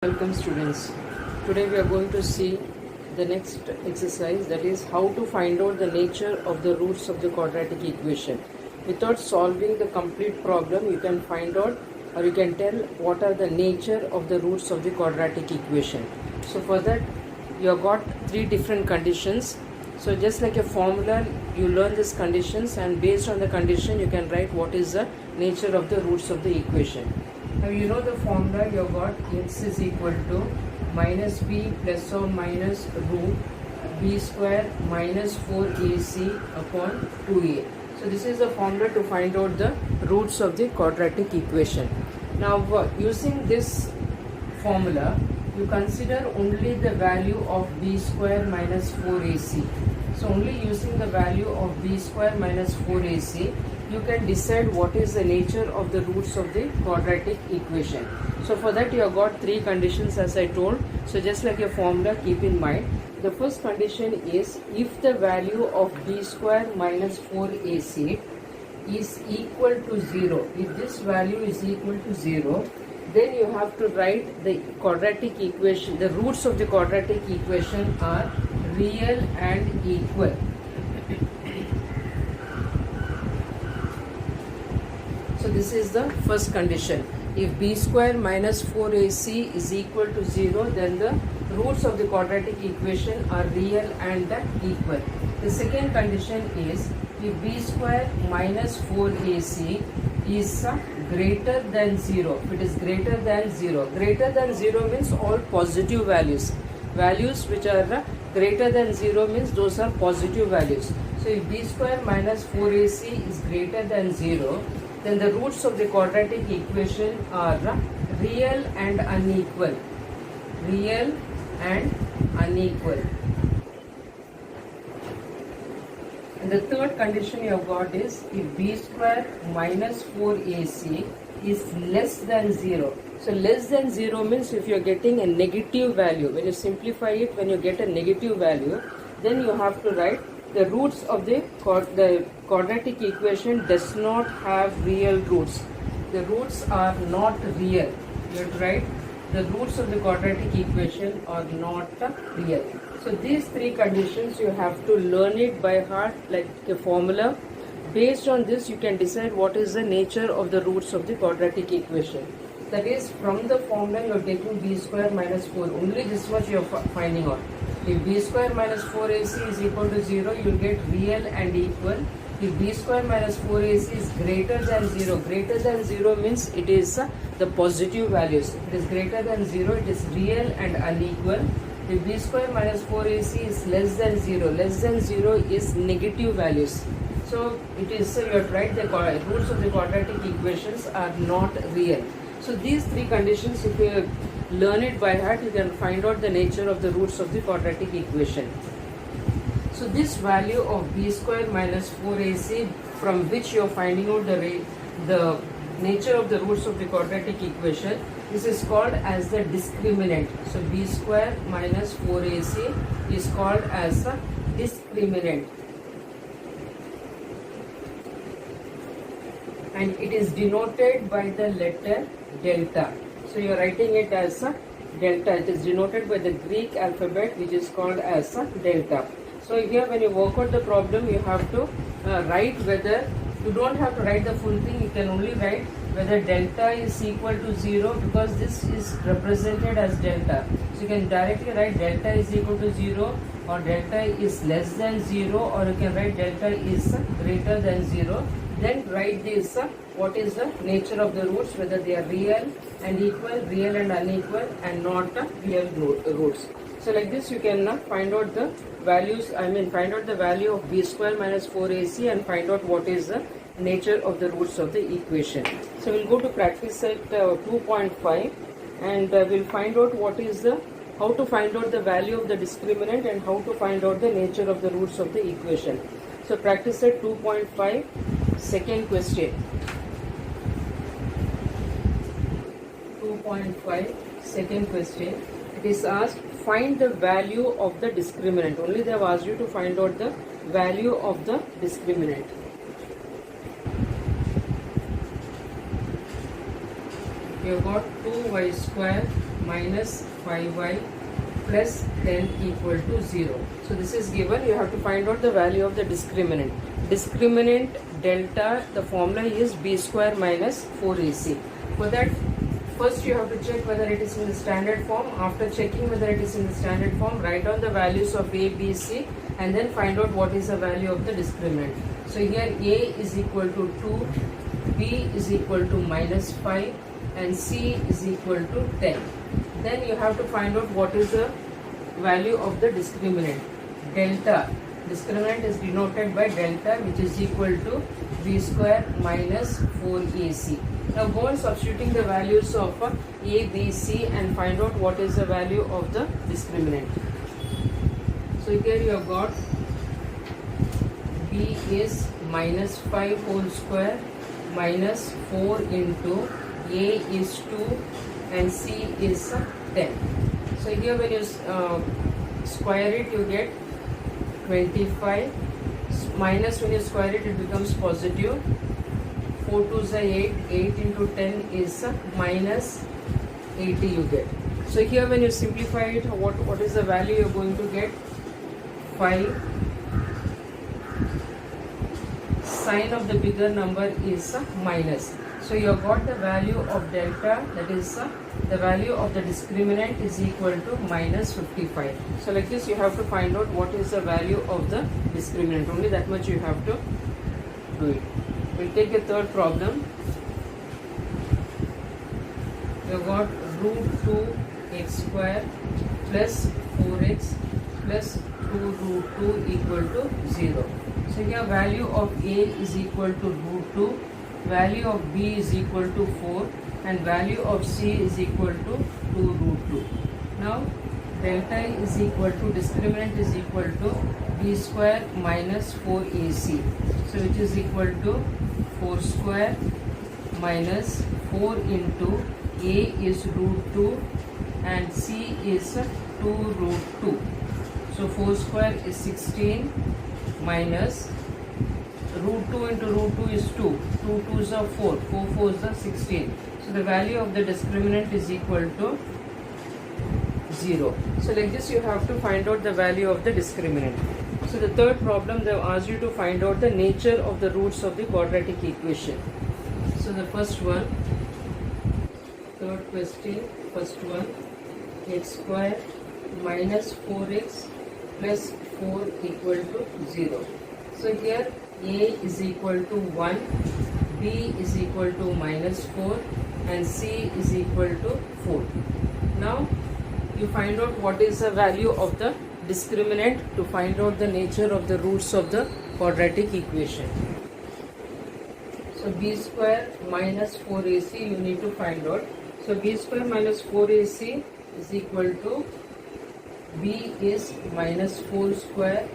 Welcome students. Today we are going to see the next exercise, that is how to find out the nature of the roots of the quadratic equation. Without solving the complete problem, you can find out or you can tell what are the nature of the roots of the quadratic equation. So for that you have got three different conditions. So just like a formula, you learn these conditions and based on the condition you can write what is the nature of the roots of the equation. Now you know the formula, you have got x is equal to minus b plus or minus root b square minus 4ac upon 2a. So this is the formula to find out the roots of the quadratic equation. Now using this formula, you consider only the value of b square minus 4ac. So only using the value of b square minus 4ac, you can decide what is the nature of the roots of the quadratic equation. So for that you have got three conditions as I told. So just like a formula, keep in mind. The first condition is if the value of b square minus 4ac is equal to 0. If this value is equal to 0, then you have to write the quadratic equation. The roots of the quadratic equation are real and equal. So this is the first condition. If b square minus 4ac is equal to 0, then the roots of the quadratic equation are real and equal. The second condition is if b square minus 4ac is greater than 0. If it is greater than 0, greater than 0 means all positive values. Values which are greater than 0 means those are positive values. So if b square minus 4ac is greater than 0, then the roots of the quadratic equation are real and unequal. Real and unequal. And the third condition you have got is if b square minus 4ac is less than 0. So less than 0 means if you are getting a negative value, when you simplify it, when you get a negative value, then you have to write the roots of the quadratic equation does not have real roots. The roots are not real. You have to write the roots of the quadratic equation are not real. So these three conditions you have to learn it by heart like a formula. Based on this you can decide what is the nature of the roots of the quadratic equation. That is, from the formula you are taking b square minus 4. Only this much you are finding out. If b square minus 4ac is equal to 0, you will get real and equal. If b square minus 4ac is greater than 0 means it is the positive values. If it is greater than 0, it is real and unequal. If b square minus 4ac is less than 0 is negative values. So it is, you have to write the roots of the quadratic equations are not real. So these three conditions, if you learn it by heart, you can find out the nature of the roots of the quadratic equation. So this value of b square minus 4ac, from which you are finding out the nature of the roots of the quadratic equation, this is called as the discriminant. So b square minus 4ac is called as a discriminant. And it is denoted by the letter delta. So you are writing it as a delta. It is denoted by the Greek alphabet, which is called as a delta. So here when you work out the problem, you have to write whether, you don't have to write the full thing, you can only write whether delta is equal to 0, because this is represented as delta. So you can directly write delta is equal to 0, or delta is less than 0, or you can write delta is greater than 0. Then write this, what is the nature of the roots, whether they are real and equal, real and unequal, and not real roots. So like this you can find out the values, find out the value of b square minus 4ac and find out what is the nature of the roots of the equation. So we'll go to practice set 2.5 and we'll find out what is the, how to find out the value of the discriminant and how to find out the nature of the roots of the equation. So practice set 2.5, second question. 2.5, second question. It is asked, find the value of the discriminant. Only they have asked you to find out the value of the discriminant. you have got 2y square minus 5y plus 10 equal to 0. So this is given. You have to find out the value of the discriminant. Discriminant delta, the formula is b square minus 4ac. For that, first you have to check whether it is in the standard form. After checking whether it is in the standard form, write down the values of a, b, c, and then find out what is the value of the discriminant. So here a is equal to 2, b is equal to minus 5, and c is equal to 10. Then you have to find out what is the value of the discriminant. Delta. Discriminant is denoted by delta, which is equal to b square minus 4ac. Now go on substituting the values of a, b, c and find out what is the value of the discriminant. So here you have got b is minus 5 whole square minus 4 into a is 2 and c is 10. So here when you square it, you get 25, minus when you square it, it becomes positive. 4 2s are 8, 8 into 10 is minus 80 you get. So here when you simplify it, what is the value you are going to get? 5. Sign of the bigger number is minus. So you have got the value of delta, that is the value of the discriminant is equal to minus 55. So like this you have to find out what is the value of the discriminant. Only that much you have to do it. We'll take the third problem. You have got root 2 x square plus 4x plus 2 root 2 equal to 0. So here value of a is equal to root 2, value of b is equal to 4 and value of c is equal to 2 root 2. Now delta is equal to, discriminant is equal to b square minus 4ac. So which is equal to 4 square minus 4 into a is root 2 and c is 2 root 2. So 4 square is 16 minus root 2 into root 2 is 2. 2 2s are 4. 4 4s are 16. So the value of the discriminant is equal to 0. So like this you have to find out the value of the discriminant. So the third problem, they have asked you to find out the nature of the roots of the quadratic equation. So the first one, third question, first one, x square minus 4x plus 4 equal to 0. So here a is equal to 1, b is equal to minus 4 and c is equal to 4. Now you find out what is the value of the discriminant to find out the nature of the roots of the quadratic equation. So b square minus 4ac you need to find out. So b square minus 4ac is equal to, b is minus 4 square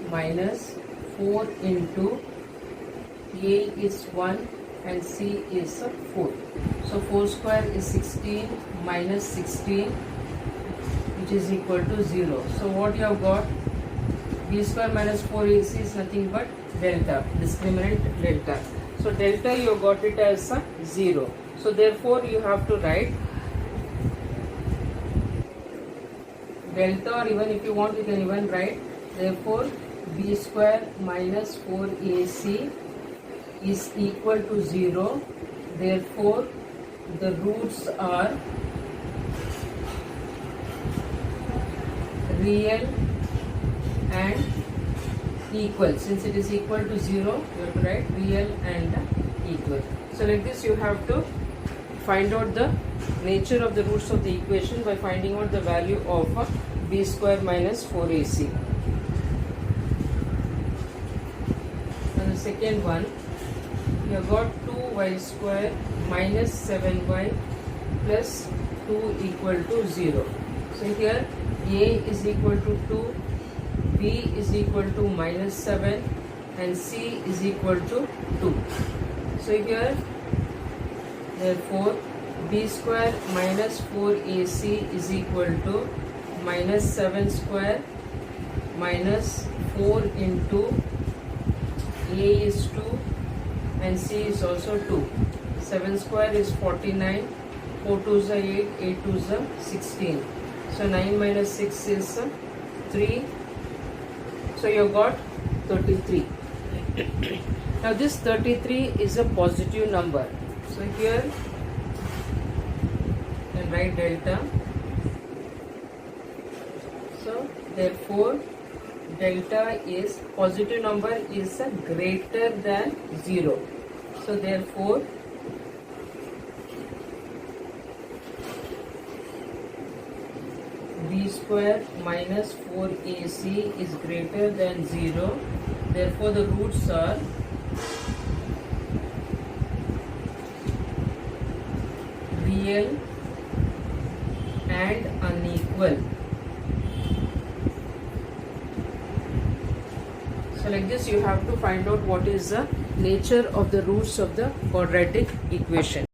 minus 4 into a is 1 and c is 4. So 4 square is 16 minus 16 which is equal to 0. So what you have got, b square minus 4ac is nothing but delta, discriminant delta. So delta you have got it as 0. So therefore you have to write delta, or even if you want you can even write, therefore b square minus 4ac is equal to 0. Therefore the roots are real and equal. Since it is equal to 0, you have to write real and equal. So like this you have to find out the nature of the roots of the equation by finding out the value of b square minus 4ac. And the second one, you have got 2y square minus 7y plus 2 equal to 0. So here a is equal to 2, b is equal to minus 7 and c is equal to 2. So here therefore b square minus 4ac is equal to minus 7 square minus 4 into a is 2 and c is also 2. 7 square is 49 4 2s are 8, 8 2s are 16. So 9 minus 6 is 3. So you have got 33. Now this 33 is a positive number. So here you can write delta. So therefore delta is positive number is greater than 0. So therefore b square minus 4ac is greater than 0. Therefore the roots are real and unequal. So like this you have to find out what is the nature of the roots of the quadratic equation.